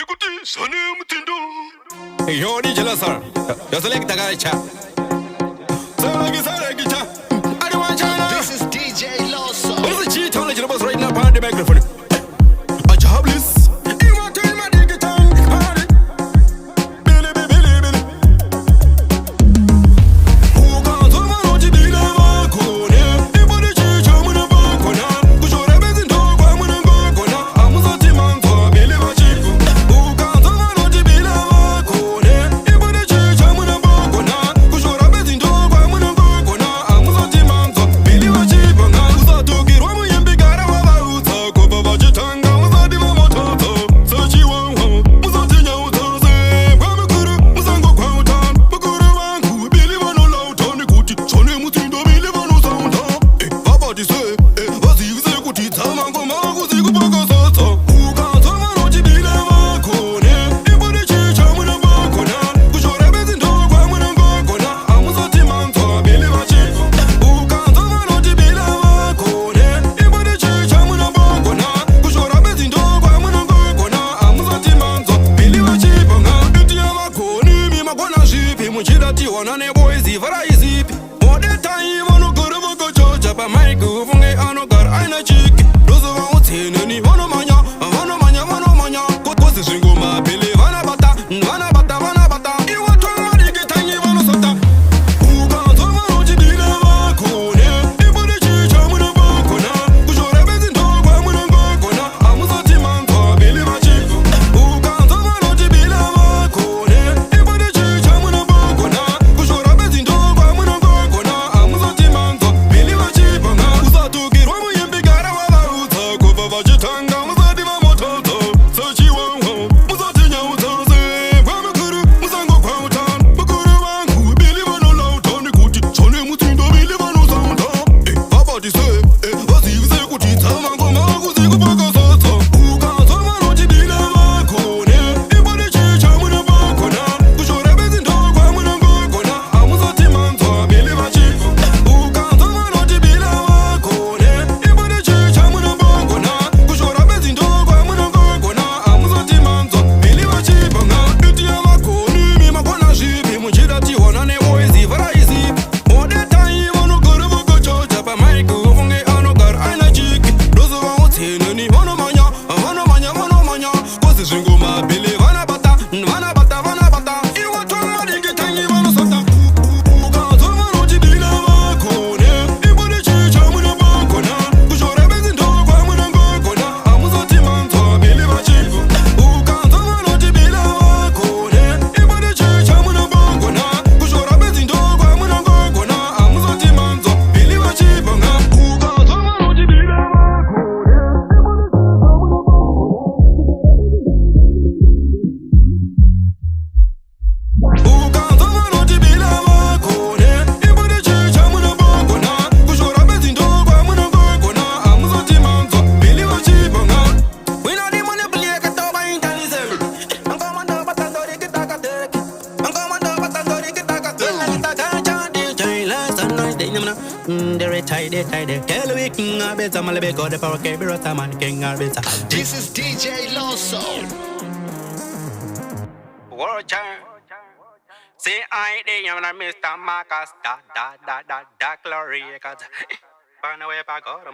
Écoutez, ça n'est mutindo. Yo, DJ Lasar, yo select the guy chat. This is DJ Loso. What's the cheat on the boss right now behind the microphone? A jobless. You want to hear my dick tongue? Party. Billy, Billy, Billy. Who got to my OG Billy Marcone? Everybody cheat on the Marcona. Who should have been dog? I'm gonna go now. I'm a team for Billy Machico. Who got to my OG Billy Marcone? Everybody cheat on the Marcona. Who should have been dog? I'm gonna go now. I'm a team for Billy Machico. Who's a doggy? Roman and big guy. Who's a cover about your tongue? Who's a diva motor? So she won't home. Who's a thing out of the same? Guru, who's a go down? Guru, who Billy Van Low, Tony Gucci, Sonny Mutindo, Billy Van Sound. Eh, Papa, this way, eh, was the executive, Tamango, Mago, Zigo, Bago, who got to my OG Billy Marcone? Everybody cheat on the Marcona. Who should have been dog? I'm gonna go now. I'm a team for Billy Machico. Who got to my OG Billy Marcone? Everybody cheat on the Marcona. Who should have been dog? I'm gonna go now. I'm a team for Billy Machico. It's your Marcone, me, my gonna ship him. When she that you want, and boys, if I zip. All the time, I no go to go church up a mic, who I no got I no chick. Those who want to any one of manya, what was the single my Billy Vanabata, Vanabata, you want to money get tiny one of Sota. Who got to my OG Billy Marcone? Everybody cheat on the Marcona. Who should have been dog? I'm gonna go now. I'm a team for Billy Machico. Who got to my OG Billy Marcone? Everybody cheat on the Marcona. Who should have been dog? I'm gonna go now. I'm a team for Billy Machico. Who's a doggy? Roman and big guy. Who's a cover about your tongue? Who's a diva motor? So she won't home. Who's a thing out of the same? Guru, who's a go down? Guru, who Billy Van Low, Tony Gucci, Sonny Mutindo, Billy Van Sound. Eh, Papa, this way, eh, was the executive, Tamango, Mago, Zigo, Bago, who got to my OG Billy Marcone? Everybody cheat on the Marcona. Who should have been dog? I'm gonna go now. I'm a team for Billy Machico. Who got to my OG Billy Marcone? Everybody cheat on the Marcona. Who should have been dog? I'm gonna go now. I'm a team for Billy Machico. It's your Marcone, me, my gonna ship him. When she that you want, and boys, if I zip. All the time, I no go to go church up a mic, who I no got I no chick. Those who want to any one of manya, what's the single my Billy Vanabata, you want to money get tiny one of Sota. Who got to my OG Billy Marcone? Everybody cheat on the Marcona. Who should have been dog? I'm gonna go now. I'm a team for Billy Machico. Who got to my OG Billy Marcone? Everybody cheat on the Marcona. Who should have been dog? I'm gonna go now. I'm a team for Billy Machico. Who got to my OG Billy Who got to my OG Billy Marcone? Everybody cheat on the Marcona. Who should have been dog? I'm gonna go now. I'm a team for Billy Machico. We know the money play get over intelligent. I'm coming up at the get back at it. I'm coming up at the get back at it. They're tied. Tell we king of better, my baby got the power, Kabir, man, king of better. This is DJ Loso. Watch out. Say I dey I'm Mr. Marcus, da glory, cause burn away by God,